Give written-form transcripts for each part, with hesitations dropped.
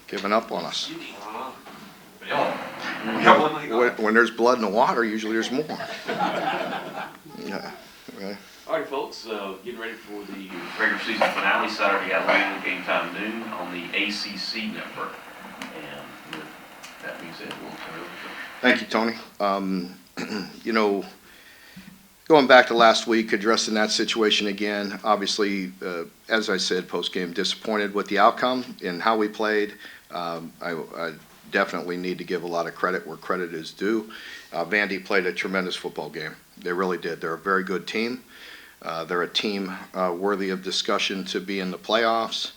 giving up on us. Yeah. When there's blood in the water, usually there's more. Yeah. Right. All right, folks, getting ready for the regular season finale Saturday at Louisville, game time noon on the ACC network. And with that being said, we'll turn it over to Coach. Thank you, Tony. You know, going back to last week, addressing that situation again, obviously, as I said, post-game, disappointed with the outcome and how we played. I definitely need to give a lot of credit where credit is due. Vandy played a tremendous football game. They really did. They're a very good team. They're a team worthy of discussion to be in the playoffs,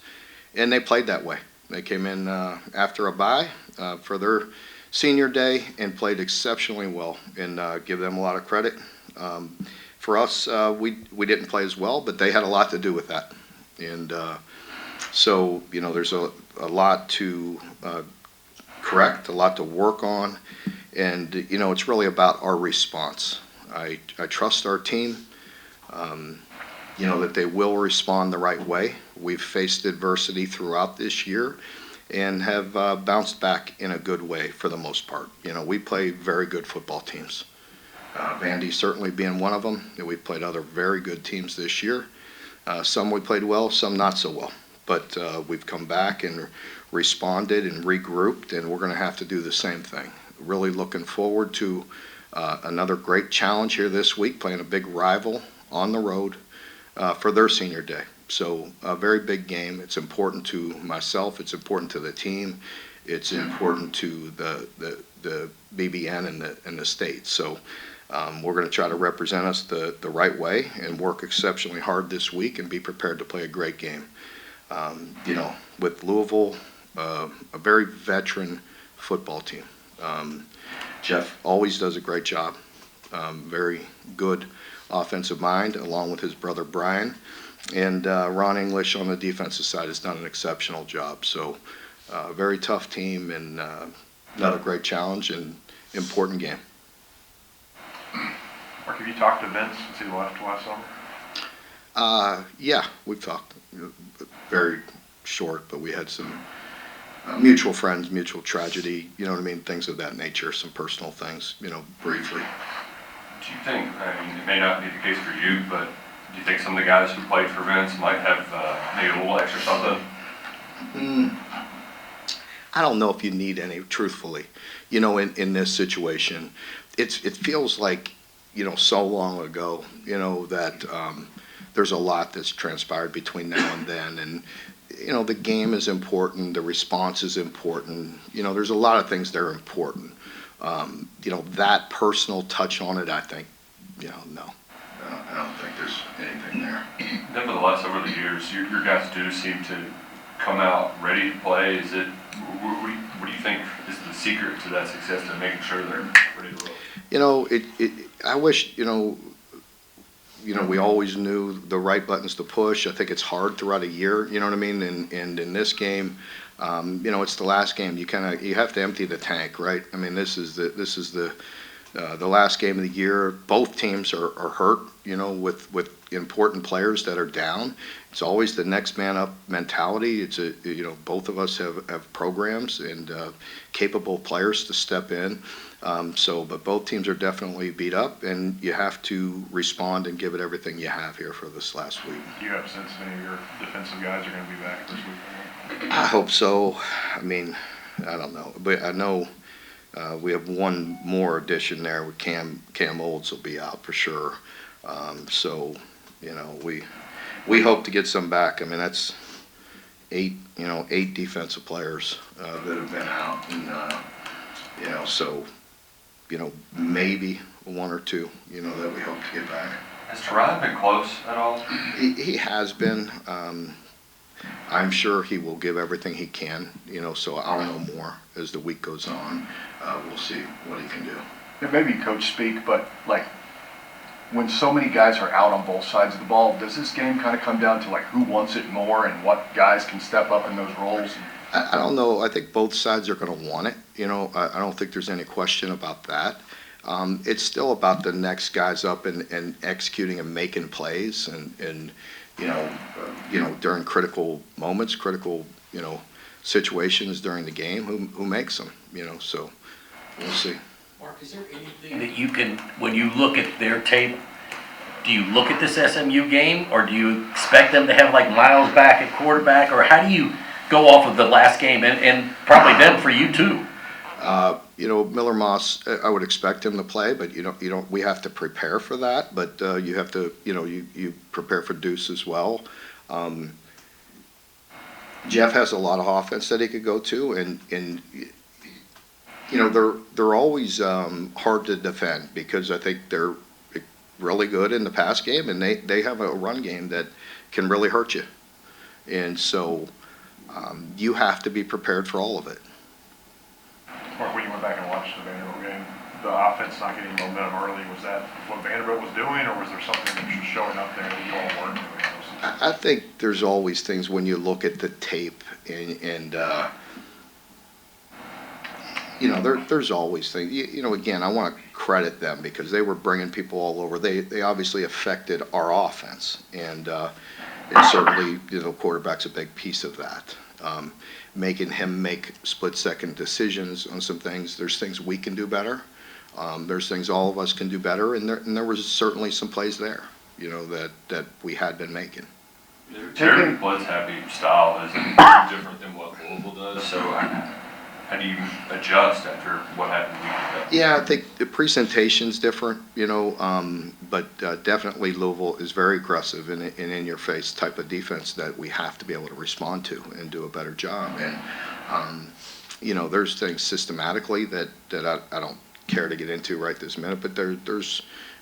and they played that way. They came in after a bye for their senior day and played exceptionally well, and give them a lot of credit. For us, we didn't play as well, but they had a lot to do with that. And so, you know, there's a lot to correct, a lot to work on, and, you know, it's really about our response. I trust our team, you know, that they will respond the right way. We've faced adversity throughout this year and have bounced back in a good way for the most part. You know, we play very good football teams. Vandy certainly being one of them. And we've played other very good teams this year. Some we played well, some not so well. But we've come back and responded and regrouped, and we're going to have to do the same thing. Really looking forward to another great challenge here this week, playing a big rival on the road for their senior day. So a very big game. It's important to myself. It's important to the team. It's important to the BBN and the state. So we're going to try to represent us the right way and work exceptionally hard this week and be prepared to play a great game. You know, with Louisville, a very veteran football team. Jeff always does a great job. Very good offensive mind, along with his brother Brian. And Ron English on the defensive side has done an exceptional job. So very tough team and another great challenge and important game. Mark, have you talked to Vince since he left last summer? Yeah, we've talked. Very short, but we had some mutual friends, mutual tragedy, you know what I mean, things of that nature, some personal things, you know, briefly. Do you think, I mean, it may not be the case for you, but do you think some of the guys who played for Vince might have maybe a little extra something? I don't know if you need any, truthfully. You know, in this situation, it feels like, you know, so long ago, you know, that there's a lot that's transpired between now and then. And, you know, the game is important. The response is important. You know, there's a lot of things that are important. You know, that personal touch on it, I think, you know, no. I don't think there's anything there. Nevertheless, over the years, your guys do seem to come out ready to play. Is it, what do you think is the secret to that success and making sure they're ready to roll? You know, I wish, you know, we always knew the right buttons to push. I think it's hard throughout a year, you know what I mean? And in this game, you know, it's the last game. You have to empty the tank, right? I mean, this is the last game of the year. Both teams are hurt, you know, with important players that are down. It's always the next man up mentality. It's you know, both of us have programs and capable players to step in. But both teams are definitely beat up, and you have to respond and give it everything you have here for this last week. Do you have a sense any of your defensive guys are going to be back this week? I hope so. I mean, I don't know, but I know we have one more addition there with Cam Olds will be out for sure. So, you know, we hope to get some back. I mean, that's eight defensive players that have been out, and you know, so, you know, maybe one or two, you know, that we hope to get back. Has Terod been close at all? He has been. I'm sure he will give everything he can, you know, so I'll know more as the week goes on. We'll see what he can do. Yeah, maybe Coach speak, but like when so many guys are out on both sides of the ball, does this game kind of come down to like who wants it more and what guys can step up in those roles? I don't know. I think both sides are going to want it. You know, I don't think there's any question about that. It's still about the next guys up and executing and making plays and you know during critical moments, critical, you know, situations during the game, who makes them, so we'll see. Mark, is there anything that you can, when you look at their tape, do you look at this SMU game, or do you expect them to have like Miles back at quarterback, or how do you go off of the last game, and probably them for you too? Miller Moss, I would expect him to play, but we have to prepare for that, but you have to, you prepare for Deuce as well. Jeff has a lot of offense that he could go to, and they're always hard to defend, because I think they're really good in the pass game, and they have a run game that can really hurt you. And so you have to be prepared for all of it. Mark, when you went back and watched the Vanderbilt game, the offense not getting momentum early, was that what Vanderbilt was doing, or was there something that was just showing up there that you all weren't doing? I think there's always things when you look at the tape, and there's always things. Again, I want to credit them, because they were bringing people all over. They obviously affected our offense, and certainly, quarterback's a big piece of that. Making him make split-second decisions on some things. There's things we can do better. There's things all of us can do better, and there was certainly some plays there, that we had been making. Jerry Blood's happy style is different than what Louisville does, so how do you adjust after what happened the week ago? Yeah, I think the presentation's different, but definitely Louisville is very aggressive and in-your-face type of defense that we have to be able to respond to and do a better job. And, there's things systematically that I don't care to get into right this minute, but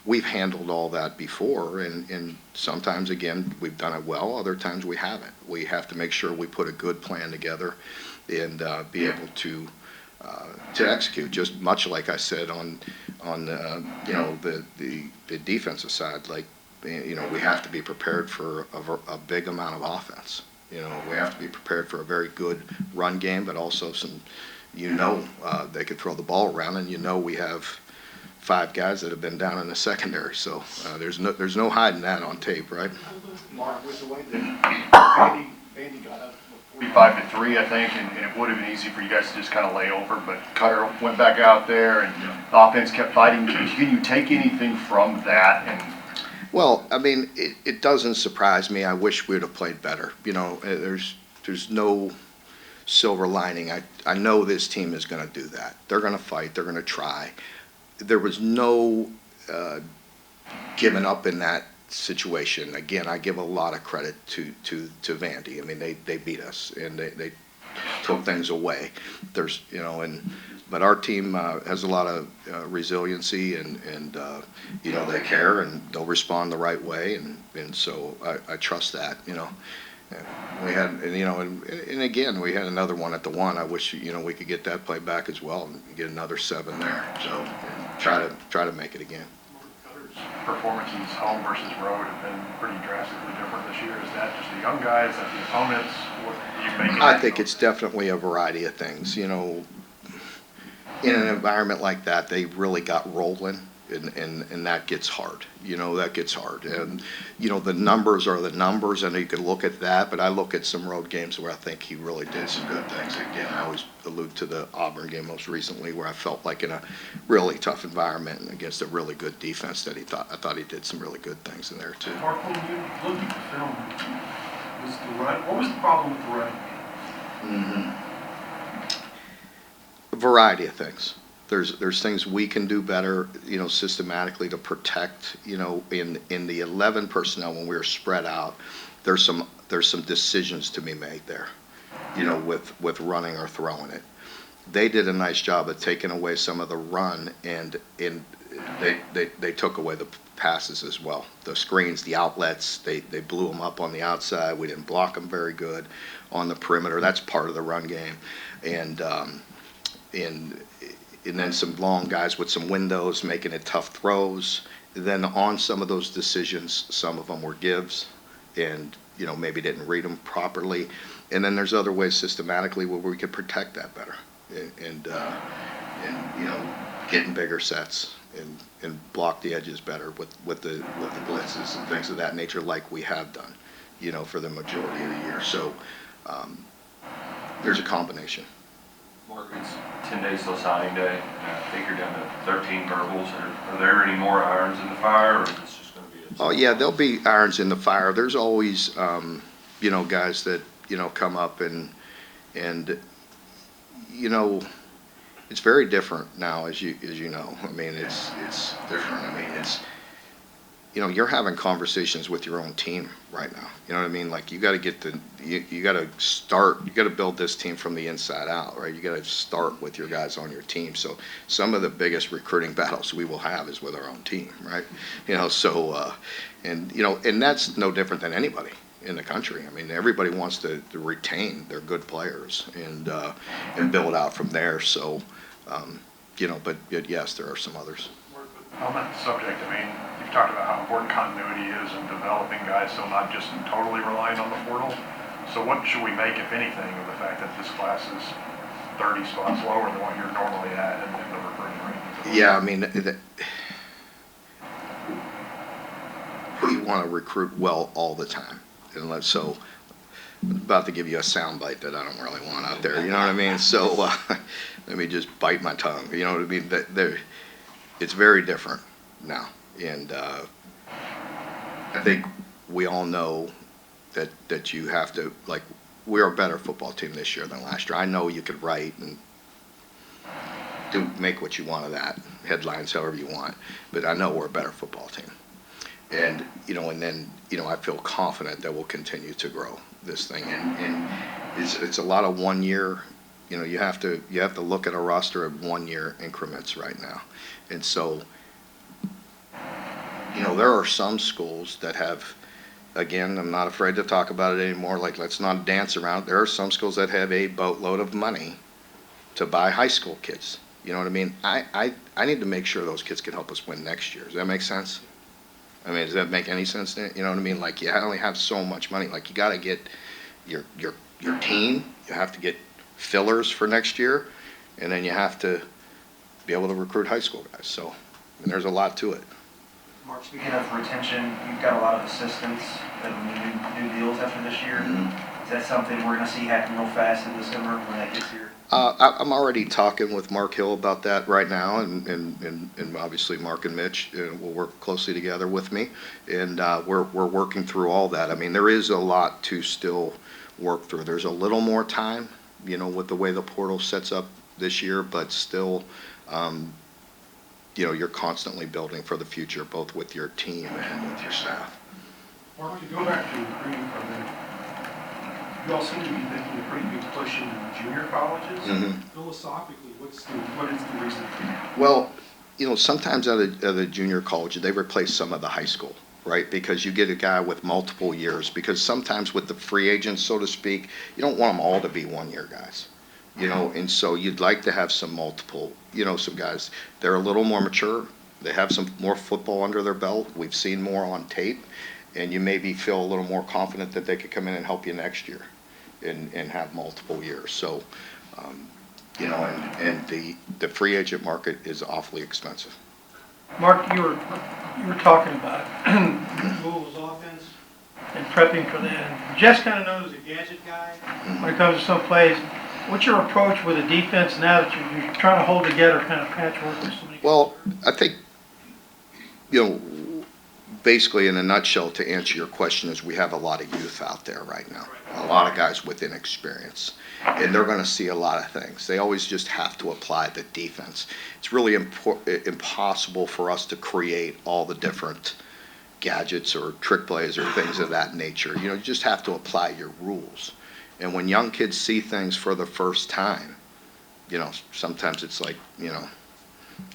we've handled all that before, and sometimes, again, we've done it well, other times we haven't. We have to make sure we put a good plan together and be able to execute, just much like I said on the defensive side. Like, we have to be prepared for a big amount of offense. We have to be prepared for a very good run game, but also some, they could throw the ball around, and we have 5 guys that have been down in the secondary. So there's no hiding that on tape, right? Mark, with the way that Vandy got up 45-3, I think, and it would have been easy for you guys to just kind of lay over, but Cutter went back out there, and the offense kept fighting. Can you take anything from that? And well, I mean, it doesn't surprise me. I wish we would have played better. There's no silver lining. I know this team is going to do that. They're going to fight. They're going to try. There was no giving up in that situation. Again, I give a lot of credit to Vandy. I mean, they beat us, and they took things away. There's, but our team has a lot of resiliency, and they care, and they'll respond the right way, and so I trust that. We had, and again, we had another one at the 1. I wish, we could get that play back as well and get another 7 there. So try to make it again. Performances home versus road have been pretty drastically different this year. Is that just the young guys, that the opponents? What do you make of I that? think it's definitely a variety of things. In an environment like that, they really got rolling, and that gets hard. That gets hard. And, the numbers are the numbers, and you can look at that, but I look at some road games where I think he really did some good things. Again, I always allude to the Auburn game most recently, where I felt like in a really tough environment and against a really good defense that I thought he did some really good things in there too. Mark, when you look at the film, what was the problem with the running game? A variety of things. There's things we can do better, systematically to protect, in the 11 personnel when we were spread out. There's some decisions to be made there, with running or throwing it. They did a nice job of taking away some of the run, and they took away the passes as well. The screens, the outlets, they blew them up on the outside. We didn't block them very good on the perimeter. That's part of the run game, and then some long guys with some windows making it tough throws. Then on some of those decisions, some of them were gives, and maybe didn't read them properly. And then there's other ways systematically where we could protect that better, and getting bigger sets and block the edges better with the blitzes and things of that nature, like we have done, for the majority of the year. So There's a combination. Mark, it's 10 days till signing day, and I think you're down to 13 verbals. Are there any more irons in the fire, or is this just going to be a... Oh, yeah, there'll be irons in the fire. There's always, guys that, come up and, it's very different now, as you know. I mean, it's different. I mean, you're having conversations with your own team right now. You know what I mean? Like, you got to you got to build this team from the inside out, right? You got to start with your guys on your team. So some of the biggest recruiting battles we will have is with our own team, right? And that's no different than anybody in the country. I mean, everybody wants to retain their good players and build out from there. So, but yes, there are some others. On that subject, I mean, you've talked about how important continuity is in developing guys, so not just totally relying on the portal. So what should we make, if anything, of the fact that this class is 30 spots lower than what you're normally at in the recruiting rankings? Yeah, I mean, we want to recruit well all the time. And so I'm about to give you a soundbite that I don't really want out there, you know what I mean? So let me just bite my tongue, you know what I mean? It's very different now. And I think we all know that you have to, like, we're a better football team this year than last year. I know you could write and make what you want of that, headlines however you want, but I know we're a better football team. And, I feel confident that we'll continue to grow this thing. And it's a lot of 1 year, you have to look at a roster of 1 year increments right now. And so, there are some schools that have, again, I'm not afraid to talk about it anymore, like, let's not dance around. There are some schools that have a boatload of money to buy high school kids. You know what I mean? I need to make sure those kids can help us win next year. Does that make sense? I mean, does that make any sense? You know what I mean? Like, you only have so much money. Like, you got to get your team. You have to get fillers for next year, and then you have to be able to recruit high school guys. So, there's a lot to it. Mark, speaking of retention, you've got a lot of assistants that will new deals after this year. Mm-hmm. Is that something we're going to see happen real fast in December when that gets here? I'm already talking with Mark Hill about that right now, and obviously Mark and Mitch will work closely together with me, and we're working through all that. I mean, there is a lot to still work through. There's a little more time, with the way the portal sets up this year, but still, you're constantly building for the future, both with your team and with your staff. Mark, to go back to recruiting for a minute, you all seem to be making a pretty big push in junior colleges. Mm-hmm. Philosophically, what is the reason for that? Well, sometimes at a junior college, they replace some of the high school, right? Because you get a guy with multiple years. Because sometimes with the free agents, so to speak, you don't want them all to be 1 year guys, and so you'd like to have some multiple, some guys. They're a little more mature. They have some more football under their belt. We've seen more on tape, and you maybe feel a little more confident that they could come in and help you next year and have multiple years. So, and the free agent market is awfully expensive. Mark, you were talking about Louisville's offense and prepping for that. And Jeff's kind of known as a gadget guy when it comes to some plays. What's your approach with the defense now that you're trying to hold together kind of patchwork with so many? Well, I think, basically in a nutshell, to answer your question, is we have a lot of youth out there right now, a lot of guys with inexperience, and they're going to see a lot of things. They always just have to apply the defense. It's really impossible for us to create all the different gadgets or trick plays or things of that nature. You just have to apply your rules. And when young kids see things for the first time, sometimes it's like, yeah,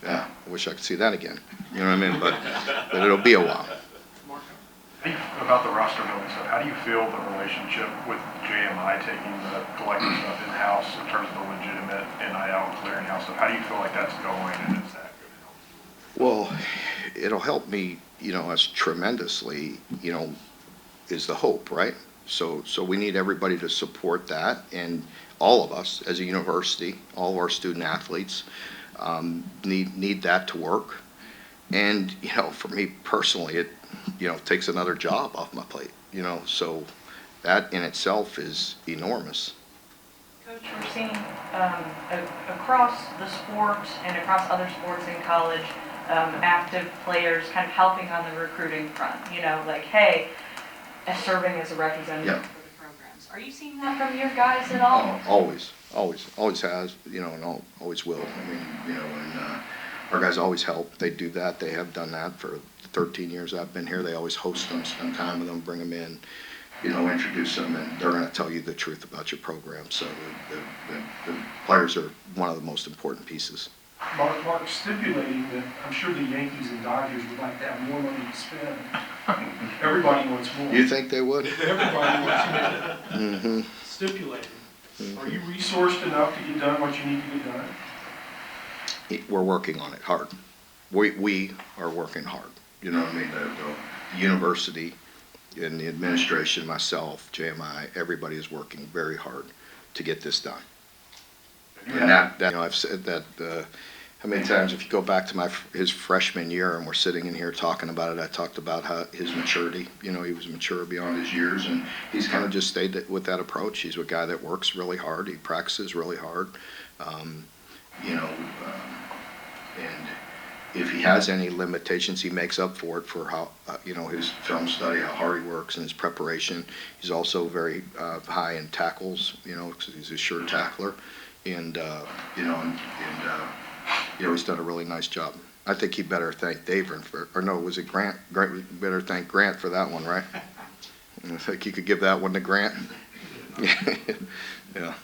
I wish I could see that again. You know what I mean? But it'll be a while. About the roster building stuff, how do you feel the relationship with JMI taking the collective stuff in-house in terms of the legitimate NIL clearinghouse stuff? How do you feel like that's going, and is that good? Well, it'll help me, us tremendously, is the hope, right? So we need everybody to support that, and all of us as a university, all of our student athletes, need that to work. And, for me personally, it, takes another job off my plate, so that in itself is enormous. Coach, Coach, we're seeing across the sport and across other sports in college, active players kind of helping on the recruiting front, like, hey, serving as a representative Yeah. for the programs. Are you seeing that from your guys at all? Always has, and always will. I mean, and our guys always help. They do that. They have done that for the 13 years I've been here. They always host them, spend time with them, bring them in, introduce them, and they're going to tell you the truth about your program. So the players are one of the most important pieces. Mark, stipulating that I'm sure the Yankees and Dodgers would like to have more money to spend. Everybody wants more. You think they would? Everybody wants more. Mm-hmm. Stipulating. Are you resourced enough to get done what you need to get done? We're working on it hard. We are working hard. You know what I mean? The university and the administration, myself, JMI, everybody is working very hard to get this done. And that I've said that how many times, if you go back to his freshman year and we're sitting in here talking about it, I talked about how his maturity, he was mature beyond his years, and he's kind of just stayed with that approach. He's a guy that works really hard. He practices really hard. And if he has any limitations, he makes up for it for how, his film study, how hard he works and his preparation. He's also very high in tackles, because he's a sure tackler. And he's done a really nice job. I think he better thank Davern was it Grant? Grant better thank Grant for that one, right? I think you could give that one to Grant. Yeah.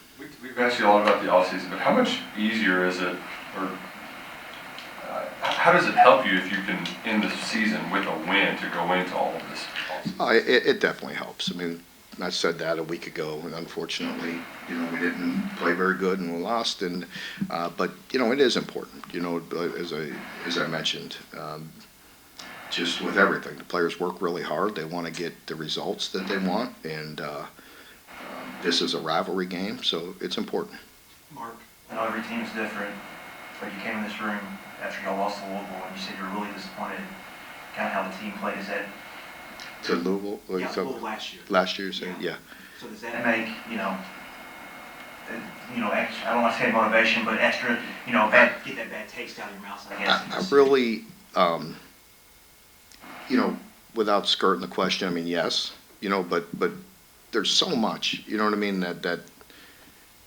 We've asked you a lot about the offseason, but how much easier is it, or how does it help you if you can end the season with a win to go into all of this? It definitely helps. I mean, I said that a week ago, and unfortunately, we didn't play very good and we lost. And but it is important. As I mentioned, just with everything, the players work really hard. They want to get the results that they want, and this is a rivalry game, so it's important. Mark, I know every team's different, but you came in this room after y'all lost to Louisville, and you said you were really disappointed kind of how the team played. Is that to Louisville? Louisville last year. Last year, so yeah. So does that make, extra, I don't want to say motivation, but extra, get that bad taste out of your mouth, I guess? I really, without skirting the question, I mean, yes, but there's so much, you know what I mean, that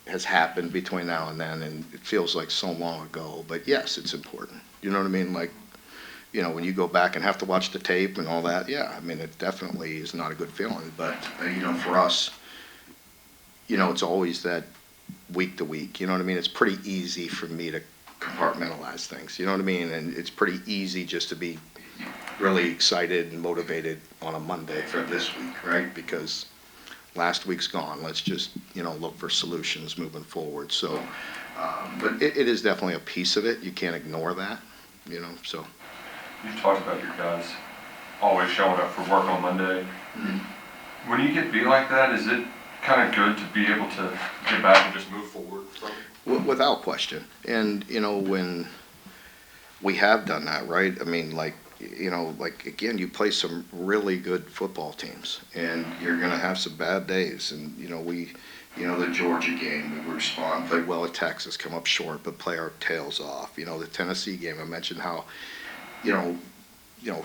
has happened between now and then, and it feels like so long ago, but yes, it's important. You know what I mean? Like, when you go back and have to watch the tape and all that, yeah, I mean, it definitely is not a good feeling. But, for us, it's always that week to week. You know what I mean? It's pretty easy for me to compartmentalize things. You know what I mean? And it's pretty easy just to be really excited and motivated on a Monday for this week, right? Because last week's gone. Let's just, look for solutions moving forward. So, but it is definitely a piece of it. You can't ignore that, so. You talked about your guys always showing up for work on Monday. Mm-hmm. When you get beat like that, is it kind of good to be able to get back and just move forward from it? Without question. And, when we have done that, right? I mean, again, you play some really good football teams, and you're going to have some bad days. And, the Georgia game, we respond, play well at Texas, come up short, but play our tails off. The Tennessee game, I mentioned how,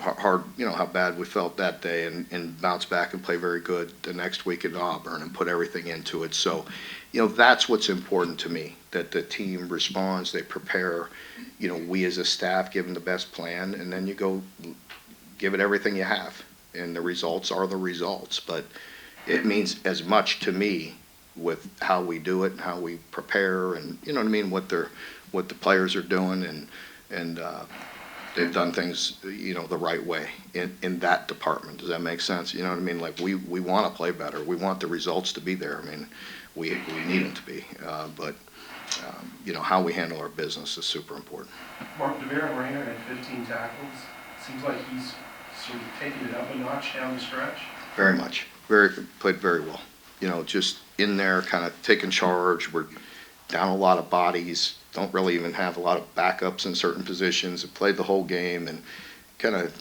hard, how bad we felt that day, and bounce back and play very good the next week at Auburn and put everything into it. So, that's what's important to me, that the team responds, they prepare, we as a staff give them the best plan, and then you go give it everything you have. And the results are the results, but it means as much to me with how we do it and how we prepare, and what the players are doing, and they've done things, the right way in that department. Does that make sense? You know what I mean? Like, we want to play better. We want the results to be there. I mean, we need them to be. But how we handle our business is super important. Mark, DeVaron Rayner had 15 tackles. Seems like he's sort of taking it up a notch down the stretch. Very much. Played very well. Just in there, kind of taking charge. We're down a lot of bodies. Don't really even have a lot of backups in certain positions. Have played the whole game and kind of,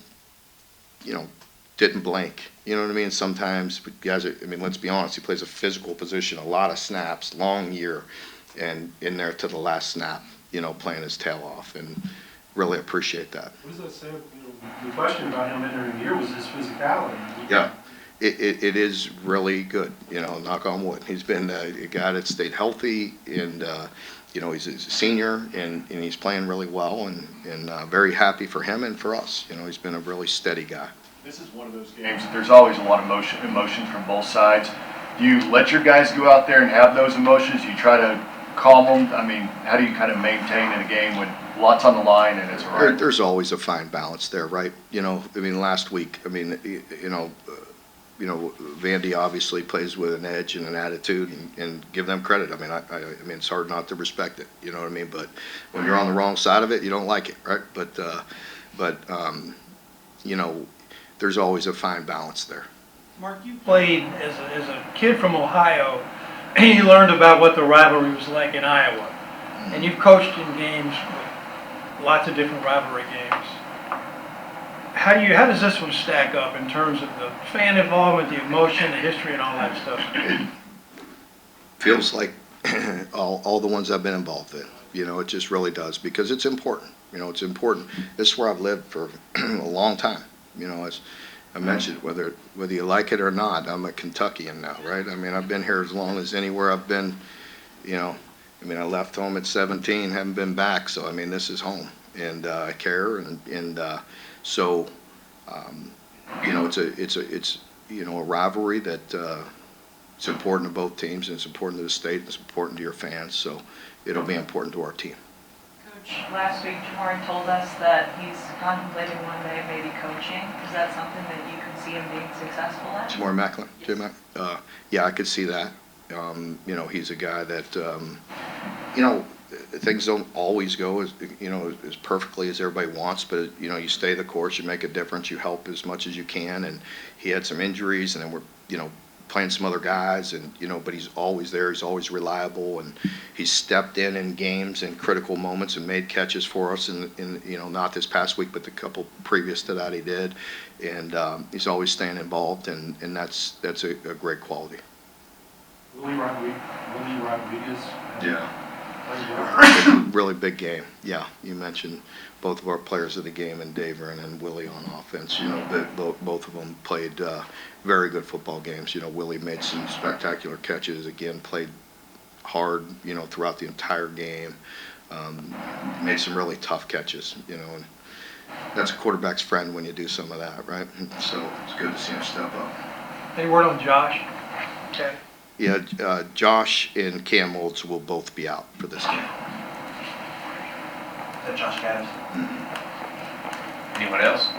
didn't blink. You know what I mean? Sometimes guys, I mean, let's be honest, he plays a physical position, a lot of snaps, long year, and in there to the last snap, you know, playing his tail off, and really appreciate that. What does that say? The question about him entering the year was his physicality. Yeah, it is really good, you know, knock on wood. He's been a guy that stayed healthy, and, you know, he's a senior, and he's playing really well, and very happy for him and for us. You know, he's been a really steady guy. This is one of those games that there's always a lot of emotion from both sides. Do you let your guys go out there and have those emotions? Do you try to calm them? I mean, how do you kind of maintain in a game when lots on the line and it's right? There's always a fine balance there, right? You know, I mean, last week, I mean, you know, Vandy obviously plays with an edge and an attitude, and give them credit. I mean, I mean, it's hard not to respect it. You know what I mean? But when you're on the wrong side of it, you don't like it, right? But you know, there's always a fine balance there. Mark, you played as a kid from Ohio, and you learned about what the rivalry was like in Iowa. And you've coached in games, lots of different rivalry games. How does this one stack up in terms of the fan involvement, the emotion, the history, and all that stuff? It feels like all the ones I've been involved in. You know, it just really does, because it's important. You know, it's important. This is where I've lived for a long time. You know, as I mentioned, whether you like it or not, I'm a Kentuckian now, right? I mean, I've been here as long as anywhere I've been. You know, I mean, I left home at 17, haven't been back, so I mean, this is home, and I care, and so you know, it's you know, a rivalry that it's important to both teams, and it's important to the state, and it's important to your fans, so it'll be important to our team. Coach, last week Jamari told us that he's contemplating one day maybe coaching. Is that something that you can see him being successful at? Jamari Macklin, Jim, yeah, I could see that. You know, he's a guy that, you know, things don't always go as, you know, as perfectly as everybody wants, but, you know, you stay the course, you make a difference, you help as much as you can, and he had some injuries, and then we're, you know, playing some other guys, and, you know, but he's always there, he's always reliable, and he's stepped in games in critical moments and made catches for us, in you know, not this past week, but the couple previous to that he did, and he's always staying involved, and that's a great quality. Willie Rodriguez. Yeah. Really big game. Yeah, you mentioned both of our players of the game, and Daver and Willie on offense. You know, both of them played very good football games. You know, Willie made some spectacular catches. Again, played hard, you know, throughout the entire game. Made some really tough catches, you know, and that's a quarterback's friend when you do some of that, right? So it's good to see him step up. Any word on Josh? Okay. Yeah, Josh and Cam Olds will both be out for this game. Is that Josh Gaddis? Anyone else?